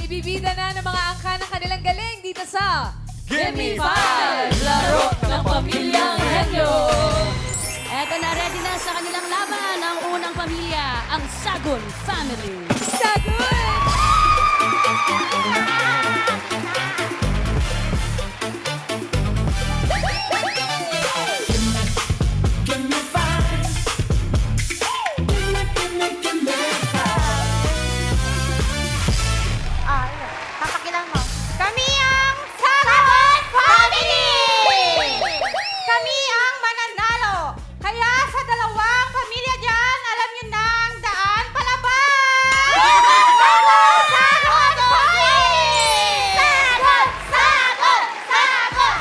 ibibida na ng mga angka ng kanilang galing dito sa Gimme 5! Laro ng Pamilyang Henyo! Eto na, ready na sa kanilang laban ang unang pamilya, ang Sagun Family. Sagot! Papakilang mo. Kami ang Sagot Family! Kami ang mananalo. Kaya sa dalawang pamilya dyan, alam nyo na ang daan palabas! Sagot Family! Sagot! Sagot! Sagot!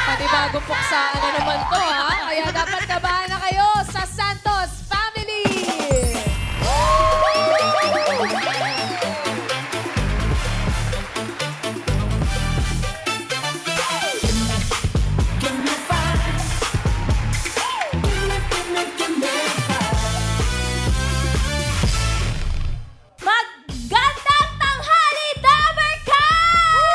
Panibagong puksaan na naman to, ha? Kaya dapat kabahan na kayo sa Santos Family! Magandang tanghali, Dabarcats!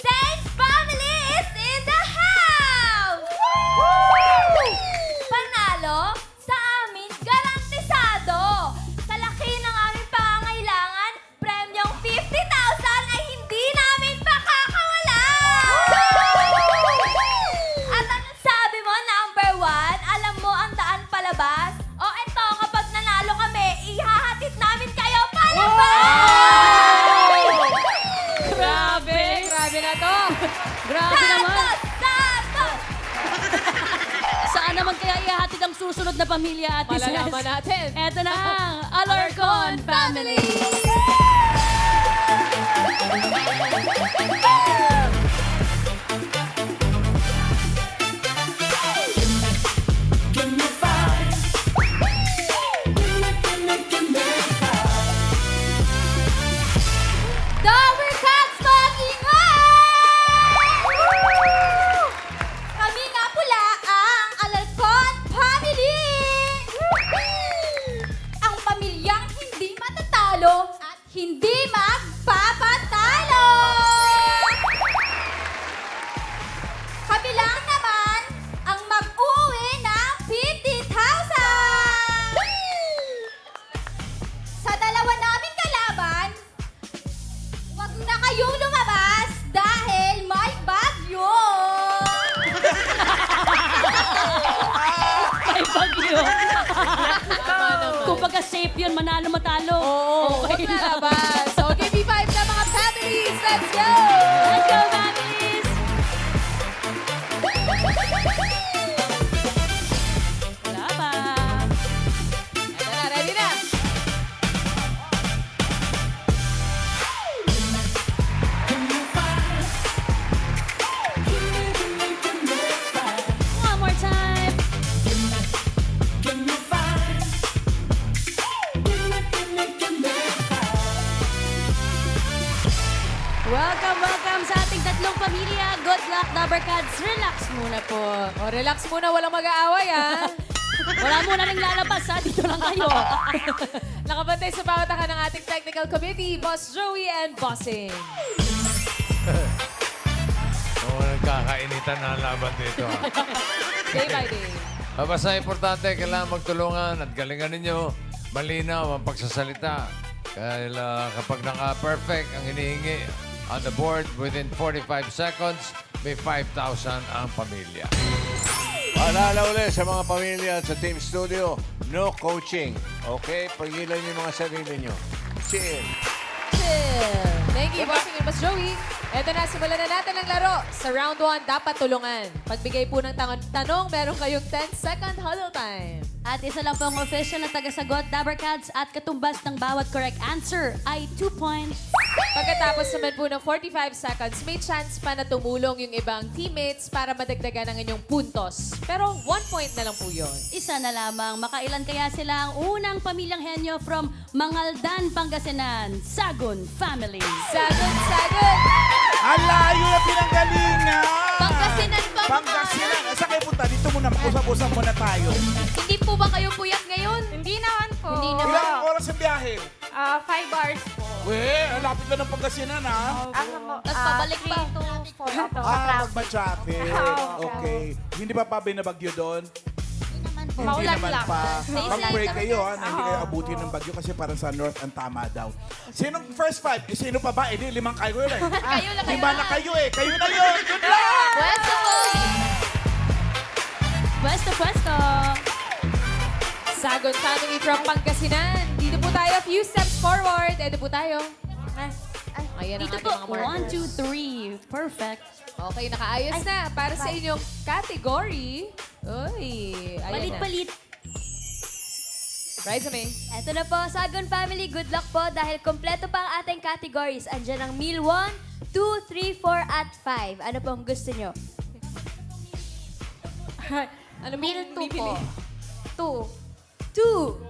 Saints Family is in the house! Panalo sa amin, garantisado! Sa laki ng aming pangangailangan, premyong 50,000 ay hindi namin makakawala! At anong sabi mo, number 1? Alam mo ang daan palabas? O eto, kapag nanalo kami, ihahatid namin kayo palabas! Grabe! Grabe na to! Grabe naman! Ano Santos! Saan naman kaya ihahatid ang susunod na pamilya, Ate Ses? Malalaman natin. Eto na ang Alarcon Family! Dabarcats, mag-ingay! Kami nga pula ang Alarcon Family! Ang pamilyang hindi matatalo at hindi magpapatalo! Kami lang naman ang mag-uwi ng 50,000! Sa dalawa naming kalaban, huwag na kayong lumabas dahil may bagyo! May bagyo! Tama naman. Kumbaga safe yun, manalo matalo. Oo, Okay huwag na na. labas. So, give me 5 na mga families. Let's go! Let's go, families! Wala pa. Ito na, ready na. One more time. Welcome sa ating tatlong pamilya. Good luck, Dabarcats. Relax muna po. O, relax muna. Walang mag-aaway, ha? Wala muna rin lalabas, ha? Dito lang kayo. Nakabantay sa bawat ng ating technical committee, Boss Joey and Bossing. Nagkakainitan na ang laban dito. Day by day. Basta importante, kailangan magtulungan at galingan ninyo. Malinaw ang pagsasalita. Kaya kapag naka-perfect ang hinihingi on the board within 45 seconds, may 5,000 ang pamilya. Paalala ulit sa mga pamilya at sa Team Studio, no coaching. Okay? Pagilan niyo yung mga sarili niyo. Chill. Chill. Thank you, Bossing and Boss Joey. Eto na, simulan na natin ang laro. Sa round 1, dapat tulungan. Pagbigay po ng tanong, meron kayong 10-second huddle time. At isa lang po ang official na tagasagot, Dabarcats, at katumbas ng bawat correct answer ay 2 points. Pagkatapos naman po ng 45 seconds, may chance pa na tumulong yung ibang teammates para madagdagan ang inyong puntos. Pero 1 point na lang po yun. Isa na lamang, makailan kaya sila ang unang pamilyang henyo from Mangaldan, Pangasinan, Sagun Family. Sagot, sagot! Ang layo na pinanggalingan! Pangasinan pa. Pangasinan. Saan kayo punta? Dito muna, mag-usap-usap muna tayo. Hindi po ba kayo puyat ngayon? Hindi naman po. Hindi naman. Ilang oras ang biyahe? 5 hours po. Weh, ang lapit na ng Pangasinan, ha? Tapos pabalik pa. 3 to 4 ako. Magpa-traffic. Okay. Hindi pa binabagyo doon? Hindi Maulan naman lang. pa. Stay Mag-pray safe. kayo, ha, na hindi kayo abutin ng bagyo kasi parang sa north ang tama daw. Sinong first 5? Sino pa ba? Hindi, 5 kayo eh. Kayo lang. 5 na kayo eh. Kayo na yun. Good luck! Pwesto po. Pwesto. Sagon family from Pangasinan. Dito po tayo, few steps forward. Ito po tayo. Ayan ang Dito ating po. mga markers. 1, 2, 3. Perfect. Okay, nakaayos na. Para sa inyong category. Uy, ayan Palit-palit. na. Resume. Eto na po, Sagon Family, good luck po dahil kompleto pa ang ating categories. Andiyan ang meal 1, 2, 3, 4, at 5. Ano pong gusto nyo? Ano Meal 2 bibili? po. 2.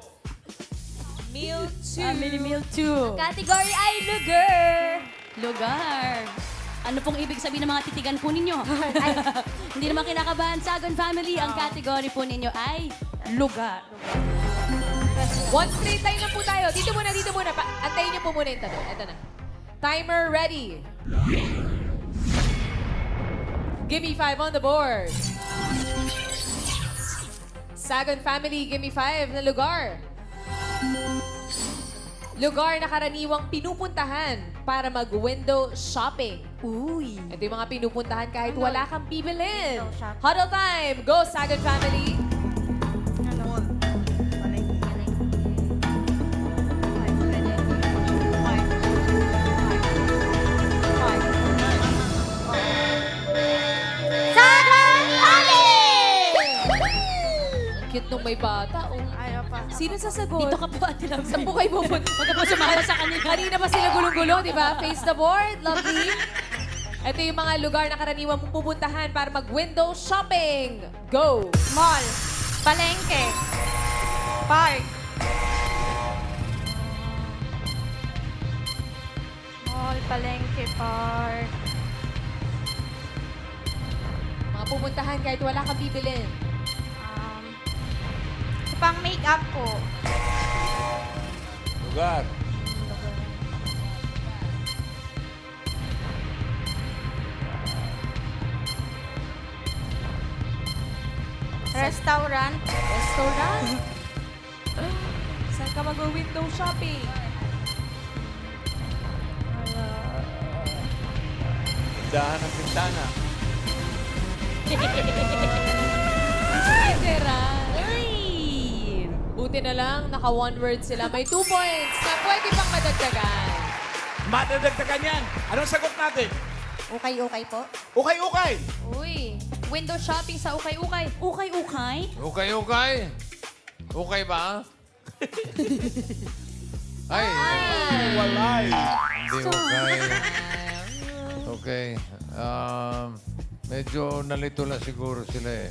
Meal 2. Family meal 2. Category ay lugar. Lugar. Ano pong ibig sabihin ng mga titigan po ninyo? Ay, hindi naman kinakabahan. Sagon Family, ang category po ninyo ay lugar. One straight time lang po tayo. Dito muna. Antayin niyo po muna yung tanong. Ito na. Timer ready. Give me 5 on the board. Sagon Family, give me 5 na lugar. Lugar na karaniwang pinupuntahan para mag-window shopping. Uy. Ito yung mga pinupuntahan kahit wala kang bibilin. Huddle time! Go, Sagon Family! Sagon Family! Ang cute nung may bata. Oh. Ayaw pa. Sino sasagot? Dito ka po, Ate Love. Saan po kayo pupunta? Huwag ka po sumama sa kanila. Kanina pa sila gulong-gulo, di ba? Face the board, lovely. Ito yung mga lugar na karaniwan mong pupuntahan para mag-window shopping. Go! Mall. Palengke. Park. Mall, palengke, park. Mga pupuntahan kahit wala kang bibilin. Sa pang make-up po. Lugar. Restaurant. Restaurant. Saan ka mag-window shopping? Tindahan ng pintana. Ay, Gerard. Uy. Buti na lang, naka one word sila. May 2 points na pwede pang madagdagan. Madadagdagan yan. Anong sagot natin? Ukay-ukay po. Ukay-ukay. Uy, window shopping sa ukay-ukay. Ukay-ukay? Okay. Okay ba? Ay, Walay. hindi okay. Okay. Medyo nalito lang siguro sila eh.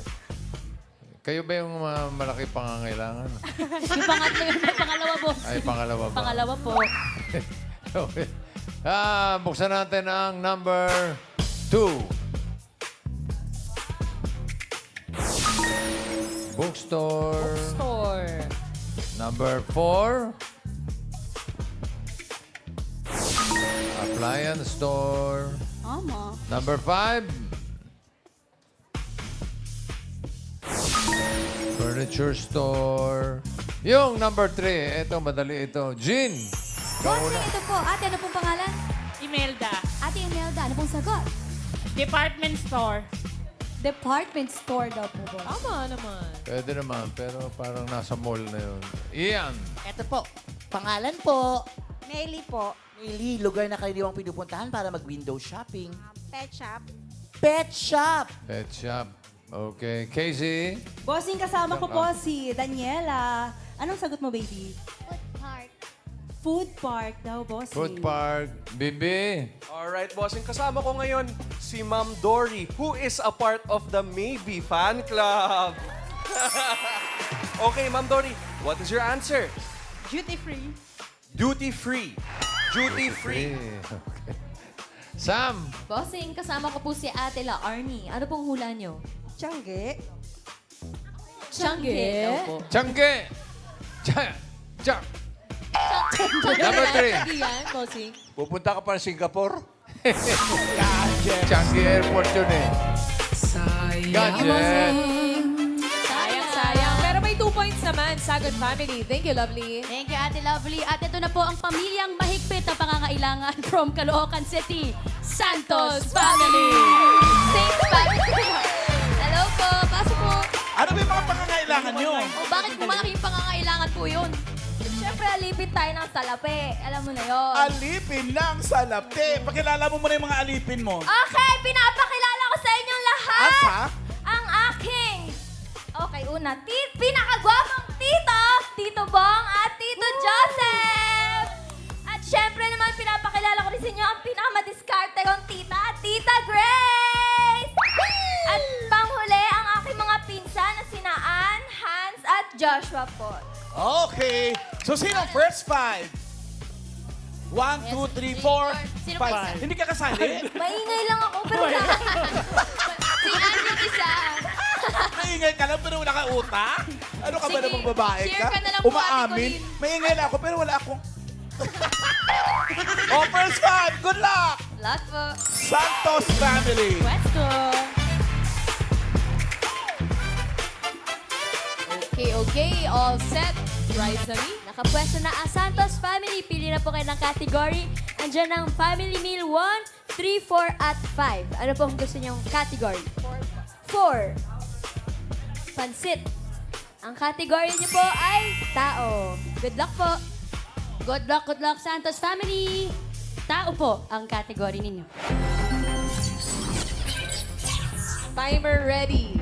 Kayo ba yung malaki pangangailangan? Yung pangatlo yun, may pangalawa, boss. Ay, pangalawa ba? Pangalawa po. Okay. Buksan natin ang number 2. Bookstore. Store. Number 4. Appliance store. Ama. Number 5. Furniture store. Yung number 3. Ito, madali ito. Gin. Bossing, ito po. Ate, ano pong pangalan? Imelda. Ate Imelda, ano pong sagot? Department store. Department store daw po, boss. Tama naman. Pwede naman, pero parang nasa mall na yun. Ian. Eto po, pangalan po. Nelly po. Really, lugar na karaniwang pinupuntahan para mag-window shopping. Pet shop. Pet shop. Pet shop. Okay. Casey. Bossing, kasama ko po si Daniela. Anong sagot mo, baby? Food park. Food park daw, bossing. Food park. Bibi. Alright, bossing. Kasama ko ngayon si Ma'am Dory, who is a part of the Maybe Fan Club. Okay, Ma'am Dory, what is your answer? Duty free. Duty free. Duty free. Okay. Sam. Bossing, kasama ko po si Ate La Arnie. Ano pong hula nyo? Tiyangge. Tiyangge. daw po. Changge. Chang. Number 3. Tiyangge yan, bossing. Pupunta ka pa ng Singapore? Changi Airport yun eh. Gadget. Sayang. Pero may 2 points naman, Sagot family. Thank you, lovely. Thank you, Ate Lovely. At ito na po ang pamilyang mahigpit na pangangailangan from Caloocan City, Santos Family! Thanks, Papi. Hello po, pasok po. Ano ba yung mga pangangailangan nyo? O bakit po malaking pangangailangan po yun? Siyempre, alipin tayo ng salapi. Alam mo na yun. Alipin ng salapi. Pakilala mo muna yung mga alipin mo. Okay, pinapakilala ko sa inyong lahat. Asa? Ang aking, okay, una, pinakagwapang tito, Tito Bong at Tito Joseph. At syempre naman, pinapakilala ko rin sa inyo ang pinakamadiskarte kong tita, Tita Grace. At panghuli, ang aking mga pinsan na sina Ann, Hans at Joshua po. Okay. So, sino ang first 5? 1, 2, 3, 4, Sino 5. pa isa? Hindi ka kasali? Maingay lang ako, pero wala. Si Ann yung isa. Maingay ka lang pero wala ka utak? Ano ka ba Sige, namang babae share ka? ka na lang po, Ate Umaamin? Colleen. Maingay na ako pero wala akong... Oh, first 5. Good luck! Lot po. Santos Family. Pwesto! Okay. All set. Right, Sami? Nakapwesto na ang Santos Family. Pili na po kayo ng category. Andiyan ang Family Meal 1, 3, 4, at 5. Ano po ang gusto niyong category? 4. Pansit. Ang category niyo po ay tao. Good luck po. Good luck, Santos Family! Tao po ang category ninyo. Timer ready.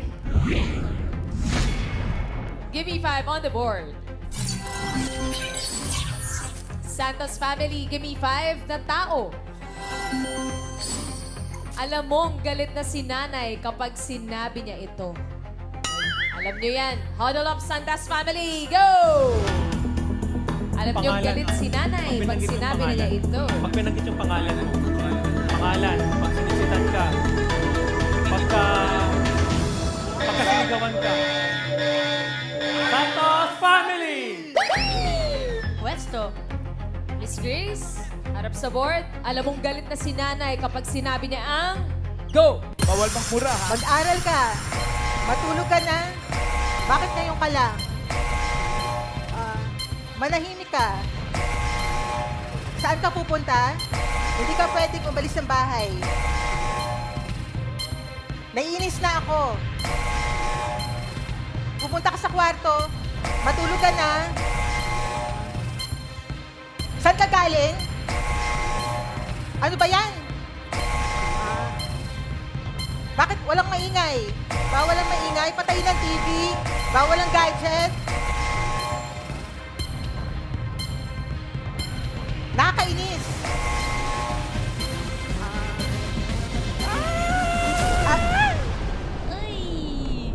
Give me 5 on the board. Santos family, give me 5 na tao. Alam mong galit na si nanay kapag sinabi niya ito. Alam niyo yan. Huddle up, Santos family. Go! Alam niyo galit si nanay pag sinabi niya ito. Pag pinanggit yung pangalan, pag sinisitan ka, pagkasinigawan ka. Santos Family! Pwesto! Miss Grace, harap sa board. Alam mong galit na si nanay kapag sinabi niya ang... Go! Bawal magmura, ha? Mag-aral ka. Matulog ka na. Bakit ngayon ka lang? Manahimik ka. Saan ka pupunta? Hindi ka pwedeng umalis ng bahay. Naiinis na ako. Pupunta ka sa kwarto. Matulog ka na. Saan ka galing? Ano ba yan? Bakit walang maingay? Bawal ang maingay, patayin ang TV, bawal ang gadget. Nakakainis. Ay!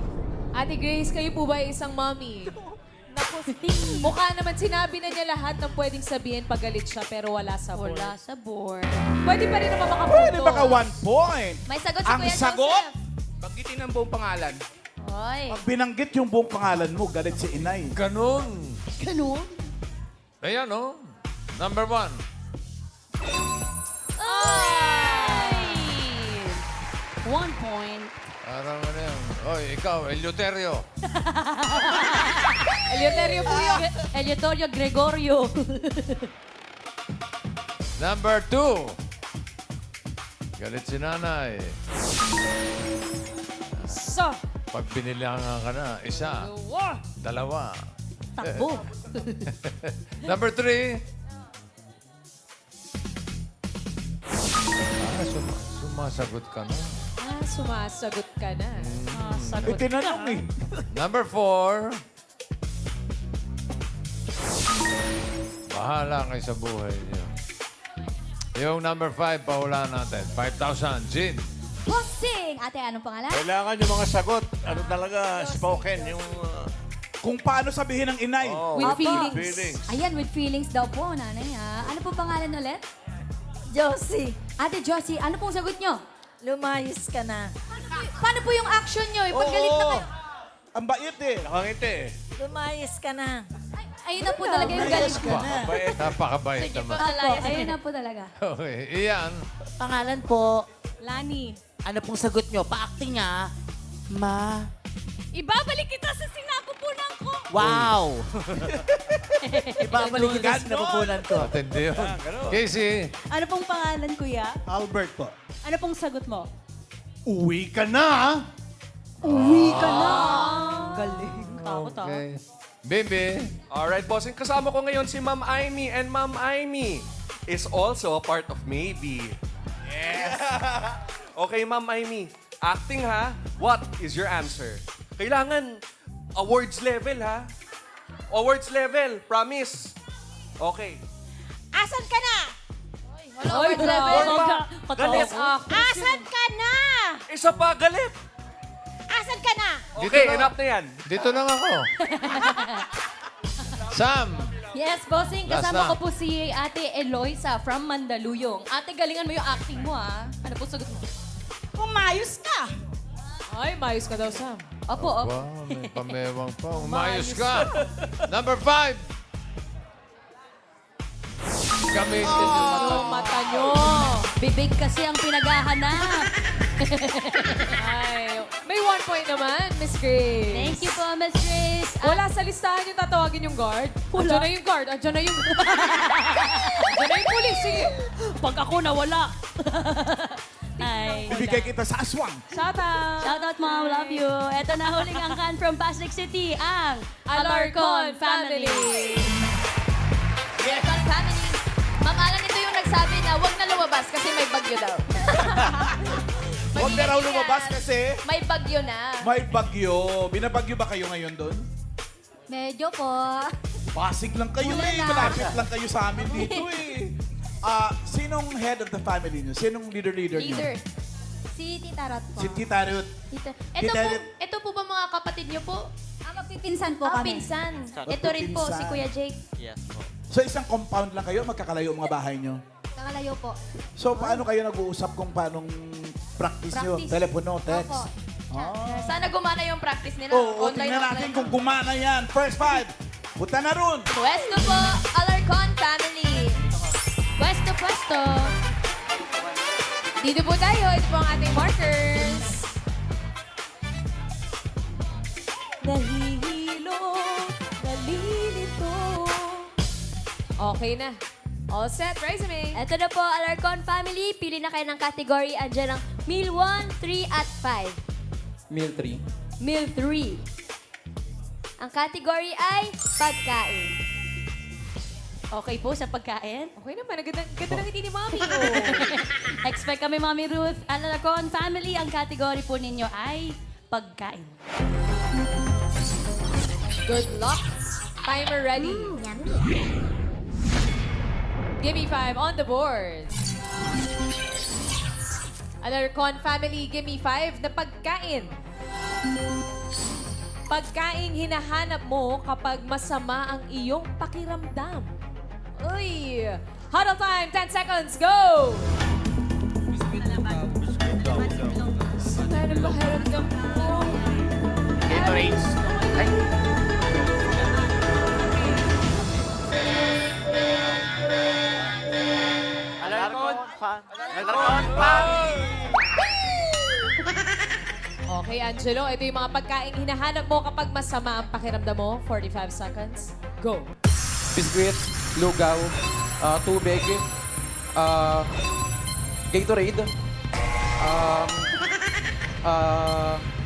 Ate Grace, kayo po ba ay isang mommy? Mukha naman sinabi na niya lahat ng pwedeng sabihin pag galit siya pero wala sa board. Wala sa board. Pwede pa rin naman makapunto. Pwede baka 1 point. May sagot si Ang Kuya sagot? Joseph. Banggitin ang buong pangalan. Oy. Pag binanggit yung buong pangalan mo, galit si inay. Ganun. Ganun? Ayan, oh. Number 1. Ay! 1 point. Parang ano yan. Oy, ikaw, Eleuterio. Eleuterio po yun. Eleuterio Gregorio. Number 2. Galit si nanay. So, Pag binilangan ka na, 1, 2. takbo. Number 3. Sumasagot ka na. Sumasagot ka na. Sagot Tinanong eh. Number 4. Bahala kayo sa buhay niyo. Yung number 5, pahulaan natin. 5,000. Jean. Bossing! Ate, anong pangalan? Kailangan yung mga sagot. Ano talaga, spoken. Yung... Kung paano sabihin ng inay. oh, With Opo. feelings. feelings. Ayan, with feelings daw po, nanay ha. Ano po pangalan ulit? Josie, Ate Josie, ano pong sagot nyo? lumayos ka na. Paano po yung action nyo? Pag galit na kayo. Ang bait eh. Nakangiti. Lumayos ka na. Ayun na po talaga yung galing ko. Mabait. Napakabait naman. Opo, ayun na po talaga. Okay, Ian. Pangalan po, Lani. ano pong sagot nyo? Pa-acting nga. Ma. Ibabalik kita sa sinapupunan ko. Wow! Ibabalik kita sa napupunan ko. Matindi yun. Casey. Ano pong pangalan, kuya? Albert po. Ano pong sagot mo? Uwi ka na! Uwi ka na. Galing. Takot ah. Okay. Baby. Alright, bossing. Kasama ko ngayon si Ma'am Aimee. And Ma'am Aimee is also a part of Maybe. Yes! Okay, Ma'am Aimee. Acting ha? What is your answer? Kailangan awards level ha? Awards level. Promise. Okay. Asan ka na? Oy, level. Galit. Asan ka na? Isa pa, galit. Asan ka na? Okay, Dito na. enough na yan. Dito lang ako. Sam. Yes, bossing. Last Kasama na. ko po si Ate Eloisa from Mandaluyong. Ate, galingan mo yung acting mo, ha? Ano po sagot mo? Umayos ka. Ay, mayos ka daw, Sam. Opo, opo. Wow, may pamewang pa. Umayos ka. Number 5. Gamitin yung mata. Yung mata nyo. Bibig kasi ang pinaghahanap. Ay, may 1 point naman, Miss Grace. Thank you po, Miss Grace. Wala sa listahan yung tatawagin yung guard. Andiyan na yung guard. Andiyan na yung... Andiyan na yung police. Sige. Pag ako nawala. Ay. Ibigay kita sa aswang. Shout out. Shout out, Mom. Love you. Ito na huling angkan from Pasig City, ang Alarcon Family. Alarcon family. Ma'am Alan, ito yung nagsabi na huwag na lumabas kasi may bagyo daw. Huwag na raw lumabas kasi May bagyo na. may bagyo. Binabagyo ba kayo ngayon doon? Medyo po. Pasig lang kayo Wala eh. na. Malapit lang kayo sa amin dito eh. Sinong head of the family niyo? Sinong leader niyo? Leader. Si Tita Rot po. Si Tita Ruth. Ito po ba mga kapatid niyo po? Magpipinsan po kami. Pinsan. Ito rin po, si Magpipinsan. Kuya Jake. So isang compound lang kayo, magkakalayo ang mga bahay niyo? Kakalayo po. So paano kayo nag-uusap kung paanong practice niyo? Practice. Telepono, text? Opo. Ah. Sana gumana yung practice nila. Oo, Online tingnan natin offline. kung gumana yan. First 5. Punta na ron. Pwesto po, Alarcon family. pwesto. Dito po tayo. Ito po ang ating markers. Nahihilo, nalilito. Okay na. All set, resume. Ito na po, Alarcon family. Pili na kayo ng category. Andiyan ang Meal 1, 3, at 5. Meal 3. Meal 3. Ang category ay pagkain. Okay po sa pagkain. Okay naman. Ang ganda ng ngiti ni Mami. Oh. Expect kami, Mami Ruth. Alarcon family, ang category po ninyo ay pagkain. Good luck. Timer ready. Give me 5 on the board. Alarcon family, give me 5 na pagkain. Pagkaing hinahanap mo kapag masama ang iyong pakiramdam. Uy! Huddle time, 10 seconds, go! Sama ng pakiramdam mo. Gatorades. Ay, Alarcon fan. Okay, Angelo, ito yung mga pagkaing hinahanap mo kapag masama ang pakiramdam mo. 45 seconds. Go. Biscuit, lugaw, tubig, Gatorade,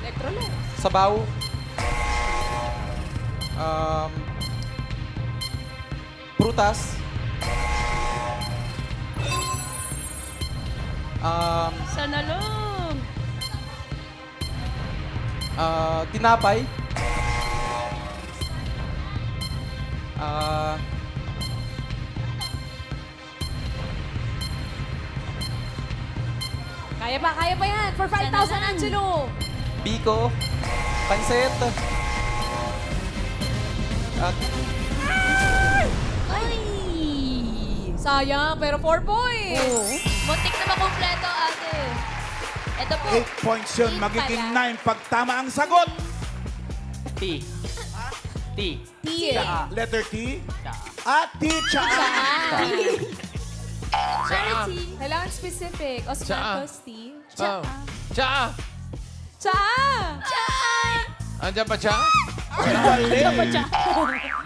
Electrolyte. sabaw, prutas, Sana lang. tinapay, Kaya pa yan. For 5,000, Angelo. biko, pansit, at Ay! Sayang, pero 4 points. Muntik na makumpleto, ate. Ito po. 8 points yun. Magiging 9 pag tama ang sagot. T. T. T. Letter T. At T-Chaa. Kailangan specific. Osmanthus T. Oh. Cha! Cha! Andiyan ba Cha?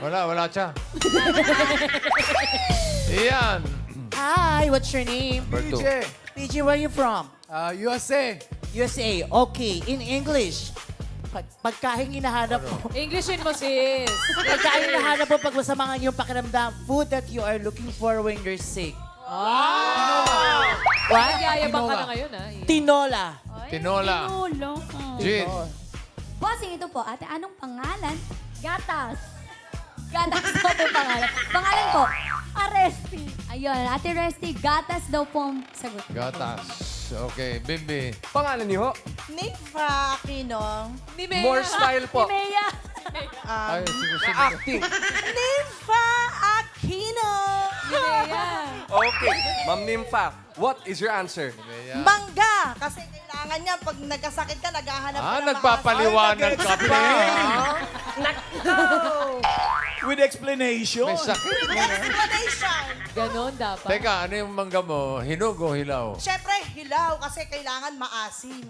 Wala Cha. Iyan. Hi, what's your name? Number 2. PJ, where are you from? USA. USA. Okay, in English. Pagkain hinahanap mo. Englishin mo, sis. Pagkain hinahanap mo pag masama ang iyong pakiramdam. Food that you are looking for when you're sick. What? Nagyayabang ka na ngayon, ha? Tinola. Tinola. Ulo. Jean. Bossing, ito po. Ate, anong pangalan? Gatas. Gatas daw po pangalan. Pangalan po, Aresti. Ayun, Ate Resti, gatas daw po ang sagot. Gatas. Okay, Bimbi. Pangalan niyo ho? Nifa Aquino. Ni Mea. More style po. Mea. Ay, sige. Acting. Nifa Aquino. Ni Mea. Okay. Ma'am Nympha, what is your answer? Mangga. Kasi kailangan niya, pag nagkasakit ka, naghahanap ka ng Nagpapaliwanag ka pa. With explanation. May sakit. explanation. Ganon dapat. Teka, ano yung mangga mo? Hinog o hilaw? Siyempre, hilaw kasi kailangan maasim.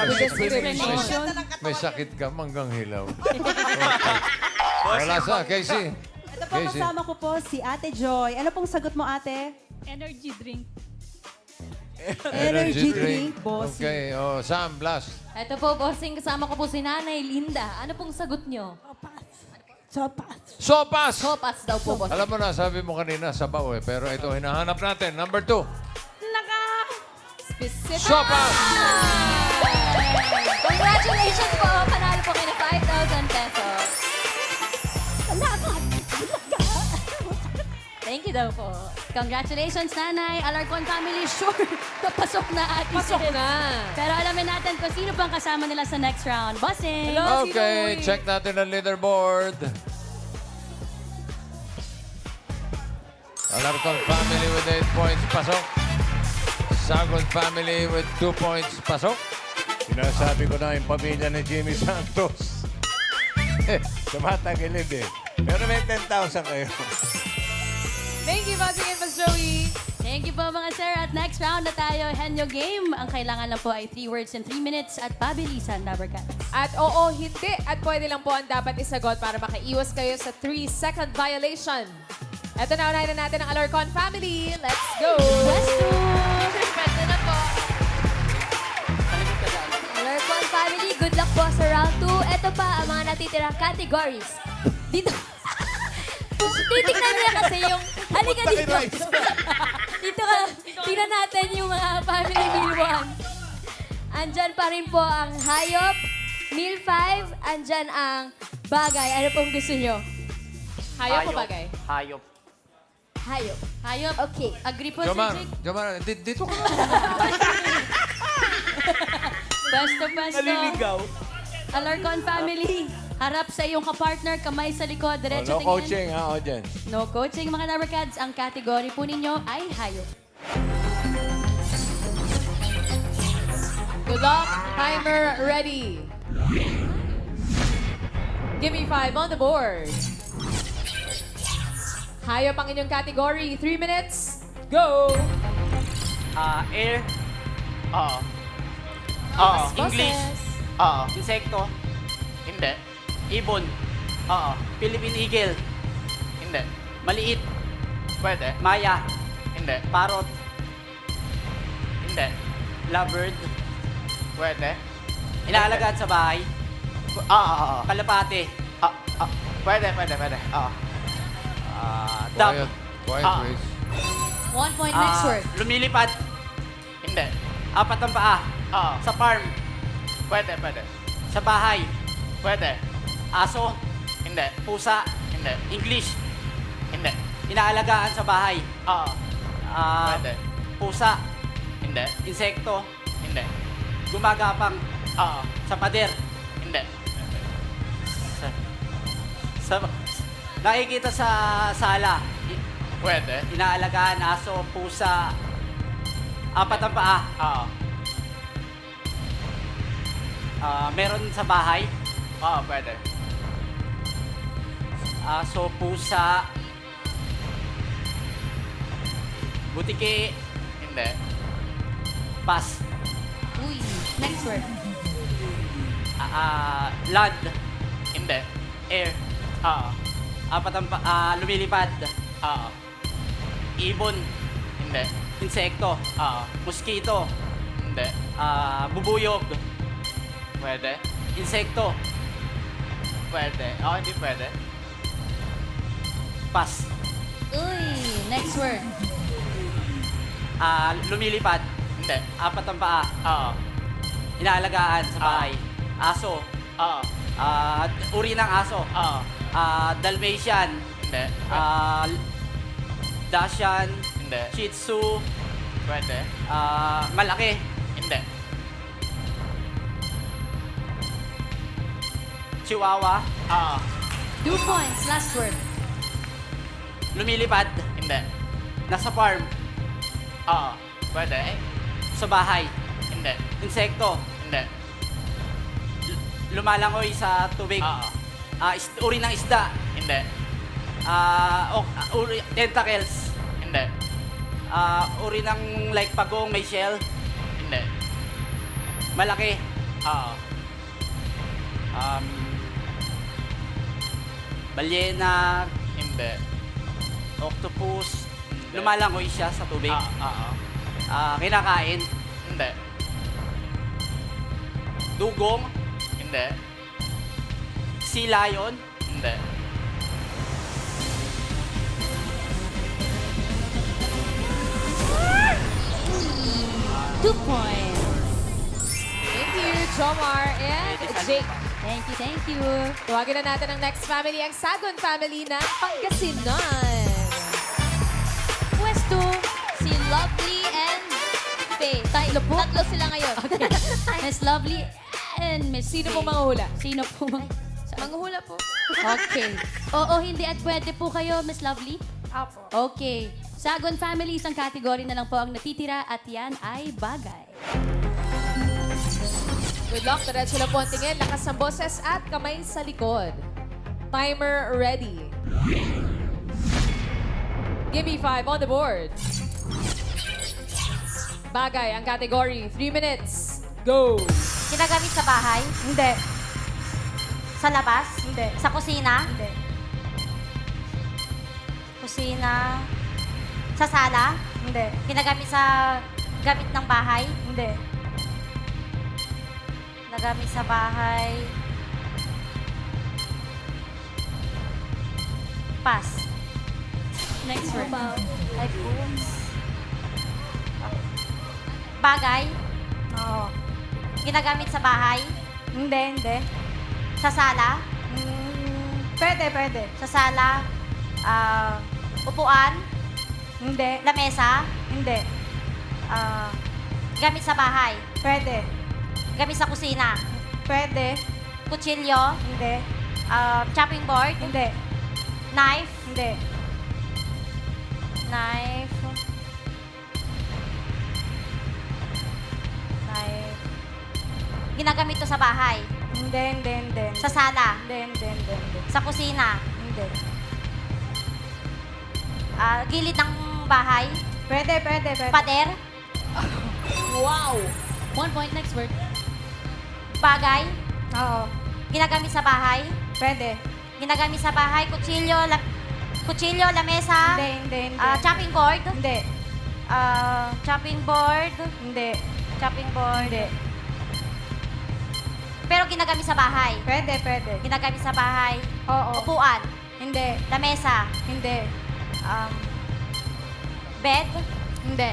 With discrimination. Ganda ng katawan May niya. sakit ka, manggang hilaw. Okay. Wala sa, Casey. Ito po, kasama ko po si Ate Joy. Ano pong sagot mo, ate? Energy drink. Energy drink, bossy. Okay, oh, Sam, blast. Ito po, bossing, kasama ko po si Nanay Linda. Ano pong sagot nyo? Sopas. Sopas! Sopas daw po, bossing. Alam mo na, sabi mo kanina, sabaw eh. Pero ito, hinahanap natin. Number 2. Specific. Sopas! Congratulations po! Panalo po kayo ng 5,000 pesos. Thank you daw po. Congratulations, Nanay. Alarcon family, sure. Napasok na ate. Pasok sis. na. Pero alamin natin kung sino pang kasama nila sa next round. Bossing! Hello, Okay, Sinoy. check natin ang leaderboard. Alarcon family with 8 points, pasok. Sagon family with 2 points, pasok. Sinasabi ko na yung pamilya ni Jimmy Santos. Tumatagilid eh. Pero may 10,000 kayo. Thank you, Bossing and Mas Joey. Thank you po mga sir. At next round na tayo, Henyo Game. Ang kailangan lang po ay 3 words in 3 minutes at pabilisan, Dabarcats. At oo, hindi. At pwede lang po ang dapat isagot para makaiwas kayo sa 3-second violation. Ito na, unahin na natin ang Alarcon family. Let's go! Pwede na po. Alarcon family, good luck po sa round 2. Ito pa ang mga natitirang categories. Dito. Titignan nila kasi yung... Halika dito. Dito ka. Tingnan natin yung mga family meal 1. Andyan pa rin po ang hayop. Meal 5. Andyan ang bagay. Ano pong gusto nyo? Hayop o bagay? Hayop. Hayop. Hayop. Okay. Agree po, Jomar, Sir Jake? Jomar, dito ka. Pwesto. Naliligaw. Alarcon family. Harap sa iyong kapartner, kamay sa likod, diretso No tingin. coaching ha, audience. No coaching, mga Dabarcats. Ang category po ninyo ay hayop. Good luck. Timer ready. Give me 5 on the board. Hayop ang inyong category. 3 minutes. Go! Air. Oo. Oo. English. Boses. Oo. Insekto. Hindi. Ibon. Oo. Philippine Eagle. Hindi. Maliit. Pwede. Maya. Hindi. Parrot. Hindi. Lovebird. Pwede. Inaalagaan sa bahay. Oo. Kalapate. Pwede. Oo. Dove. Quiet, Ah. please. 1 point next word. Lumilipad. Hindi. 4 ang paa. Oo. Sa farm. Pwede. Sa bahay. Pwede. Aso. Hindi. Pusa. Hindi. English. Hindi. Inaalagaan sa bahay. Oo. Pwede. Pusa. Hindi. Insekto. Hindi. Gumagapang. Oo. Sa pader. Hindi. Sa nakikita sa sala. Pwede. Inaalagaan, aso, pusa, apat ang paa. Oo. Meron sa bahay, Oo, pwede. aso, pusa, butiki, Hindi. pass. Uy, next word. Land, Hindi. air, Oo. apat ang lumilipad, Oo. ibon, Hindi. insekto, Oo. mosquito, Hindi. bubuyog, Pwede. insekto, Pwede. Oo, hindi pwede. pass. Uy, next word. Lumilipad, Hindi. apat ang paa, Oo. inaalagaan sa bahay, aso, Oo. uri ng aso, Oo. Dalmatian, Hindi. Dachshund, Hindi. Shih Tzu, Pwede. malaki, Hindi. Chihuahua, Oo. 2 points, last word. lumilipad, Hindi. nasa farm, Oo. Pwede. sa bahay, Hindi. insekto, Hindi. lumalangoy sa tubig, Oo. uri ng isda, Hindi. tentacles, Hindi. uri ng like pagong may shell, Hindi. malaki, Oo. balyena, Hindi. octopus, lumalangoy siya sa tubig, Oo. kinakain, Hindi. dugong, Hindi. sea lion, Hindi. Two points. Thank you, Jomar and Jake. Thank you. Tuwagin na natin ang next family, ang Sagon family ng Pangasinan. Pwesto, si Lovely and Faye. Tatlo sila ngayon. Miss Lovely and Miss Sino Faye. po manguhula? Sino po Manguhula po. Okay. Oo, hindi at pwede po kayo, Miss Lovely? Apo. Okay. Sagon family, isang category na lang po ang natitira at yan ay bagay. Good luck. Diretso lang po ang tingin. Lakas ng boses at kamay sa likod. Timer ready. Give me 5 on the board. Bagay ang category. 3 minutes. Go! Ginagamit sa bahay? Hindi. Sa labas? Hindi. Sa kusina? Hindi. Kusina? Sa sala? Hindi. Ginagamit sa gamit ng bahay? Hindi. Nagamit sa bahay? Pass. Next word. Like books. Bagay? Oo. Ginagamit sa bahay? Hindi. Sa sala? Pwede. Sa sala? Upuan? Hindi. Lamesa? Hindi. Gamit sa bahay? Pwede. Gamit sa kusina? Pwede. Kutsilyo? Hindi. Chopping board? Hindi. Knife? Hindi. Knife. Ginagamit to sa bahay? Hindi. Sa sala? Hindi. Sa kusina? Hindi. Gilid ng bahay? Pwede. Pader? Wow! 1 point, next word. Bagay? Oo. Ginagamit sa bahay? Pwede. Ginagamit sa bahay? Kutsilyo, lamesa? Hindi. Chopping board? Hindi. Chopping board? Hindi. Chopping board? Hindi. Pero ginagamit sa bahay? Pwede. Ginagamit sa bahay? Oo. Upuan? Hindi. Lamesa? Hindi. Bed? Hindi.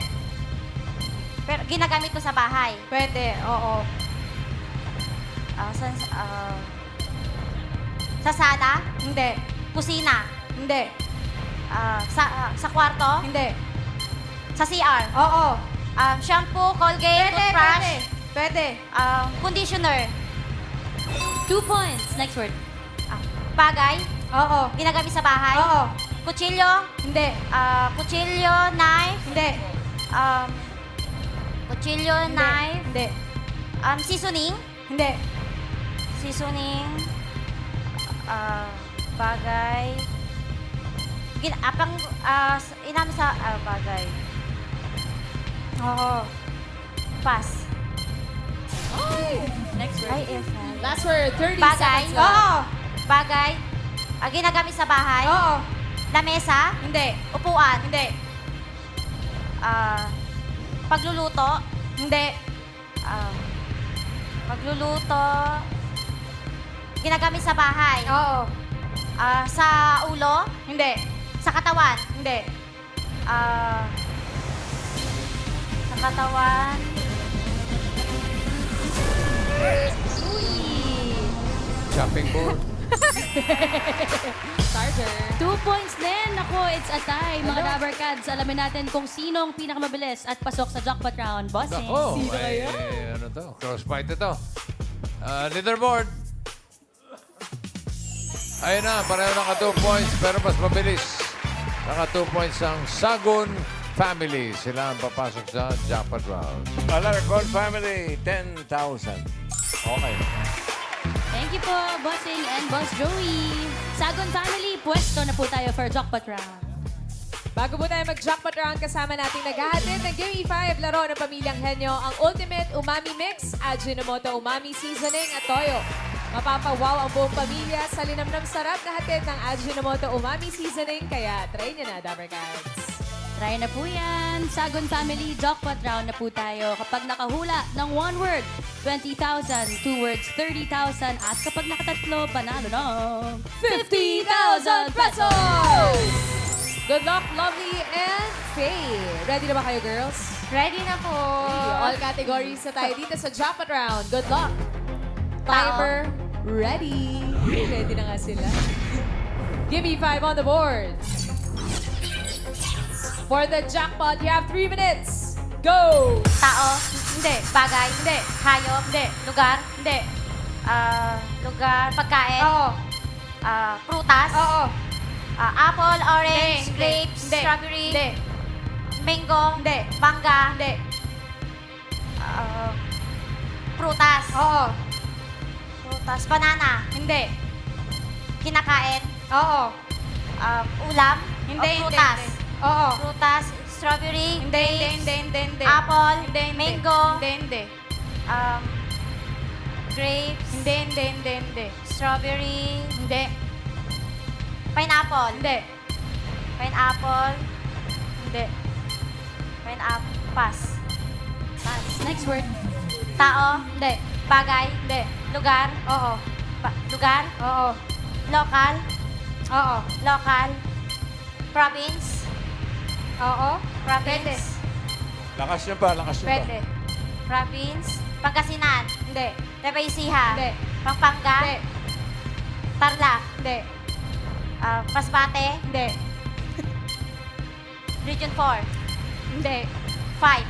Pero ginagamit ko sa bahay? Pwede. Oo. Sa sala? Hindi. Kusina? Hindi. Sa kwarto? Hindi. Sa CR? Oo. Shampoo, Colgate, toothbrush? Pwede. Conditioner? 2 points, next word. Bagay? Oo. Ginagamit sa bahay? Oo. Kutsilyo? Hindi. Kutsilyo, knife? Hindi. Kutsilyo, knife? Hindi. Seasoning? Hindi. Seasoning? Bagay? Inam sa bagay. Oo. Pass. Next word. Ay, if. Last word, 30 Bagay? seconds left. Oo. Bagay? Ginagamit sa bahay? Oo. Lamesa? Hindi. Upuan? Hindi. Pagluluto? Hindi. Pagluluto? Ginagamit sa bahay? Oo. Sa ulo? Hindi. Sa katawan? Hindi. Sa katawan? Chopping board. Starter. 2 points din. Ako, it's a tie. Mga Dabber Cats, alamin natin kung sino ang pinakamabilis at pasok sa jackpot round. Bossing. Ako, ano to? Crossfight ito. Leaderboard. Ayun na, pareho naka 2 points, pero mas mabilis. Naka 2 points ang Sagun Family. Sila ang papasok sa jackpot round. Alarcon Family, 10,000. Okay. Thank you po, Bossing and Boss Joey. Sagon Family, pwesto na po tayo for jackpot round. Bago po tayo mag-jackpot round, kasama nating naghahatid ng Gimme 5 laro ng Pamilyang Henyo, ang Ultimate Umami Mix, Ajinomoto Umami Seasoning at Toyo. Mapapawaw ang buong pamilya sa linamnam sarap na hatid ng Ajinomoto Umami Seasoning, kaya try nyo na, Dabber Cats. Try na po yan. Sagon Family, jackpot round na po tayo. Kapag nakahula ng 1 word, 20,000. 2 words, 30,000. At kapag nakatatlo, panalo na 50,000 pesos! Good luck, Lovely and Faye. Ready na ba kayo, girls? Ready na po. All categories na tayo dito sa jackpot round. Good luck. Timer, ready. Ready na nga sila. Gimme 5 on the board. For the jackpot, you have 3 minutes. Go! Tao? Hindi. Bagay? Hindi. Hayop? Hindi. Lugar? Hindi. Lugar? Pagkain? Oo. Prutas? Oo. Apple, orange, Hindi. grapes, Hindi. strawberry, Hindi. mango, Hindi. mangga, Hindi. prutas, Oo. prutas, banana, Hindi. kinakain, Oo. ulam, Hindi. o prutas, Hindi. Oo. prutas, strawberry, Hindi. grapes, Hindi. apple, Hindi. mango, Hindi. grapes, Hindi. strawberry, Hindi. pineapple, Hindi. pineapple, Hindi. pineapple, pass. Pass. Next word. Tao, Hindi. bagay, Hindi. lugar, Oo. lugar, Oo. local, Oo. local, province, Oo. province, Lakas nyo pa, lakas nyo pa. Pwede. province, Pangasinan, Hindi. Tebaysiha, Hindi. Pampanga, Hindi. Tarlac, Hindi. Masbate, Hindi. Region 4, Hindi. 5,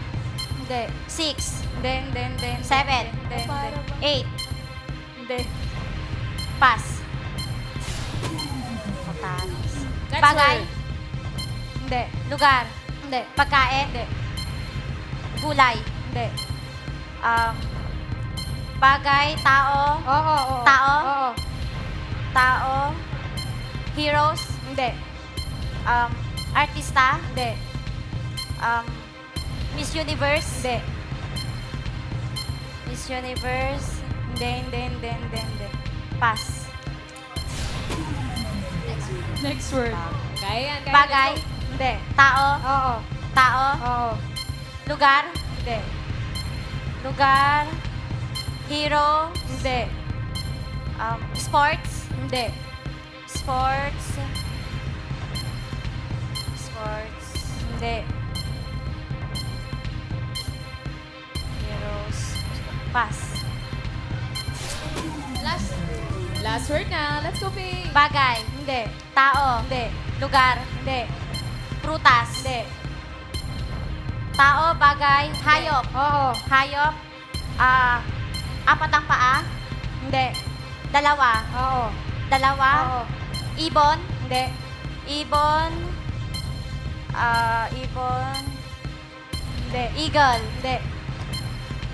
Hindi. 6, Hindi. 7, Hindi. 8, Hindi. pass. Patatas. Next Bagay, word. Hindi. lugar, Hindi. pagkain, Hindi. gulay, Hindi. bagay, tao, Oo. Tao? Oo. tao, heroes, Hindi. artista, Hindi. Miss Universe, Hindi. Miss Universe, Hindi. pass. Next word. Kaya yan, kaya Bagay, Hindi. tao, Oo. tao, Oo. lugar, Hindi. lugar, hero, Hindi. sports, Hindi. sports, sports, Hindi. heroes, pass. Last word na. Let's go, Faye. Bagay, Hindi. tao, Hindi. lugar, Hindi. prutas, Hindi. tao, bagay, hayop, Oo. hayop, apat ang paa, Hindi. dalawa, Oo. dalawa, Oo. ibon, Hindi. Ibon. Ibon. Hindi. Eagle. Hindi.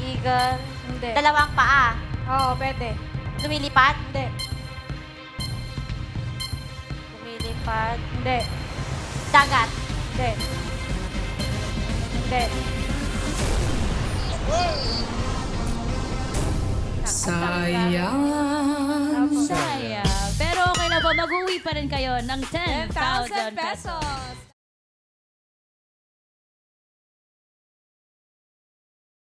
Eagle. Hindi. Dalawang paa. Oo, pwede. Lumilipad? Hindi. Lumilipad? Hindi. Dagat? Hindi. Hindi. Sayang. Pero okay lang po, mag-uwi pa rin kayo ng 10,000 10,000 pesos. pesos.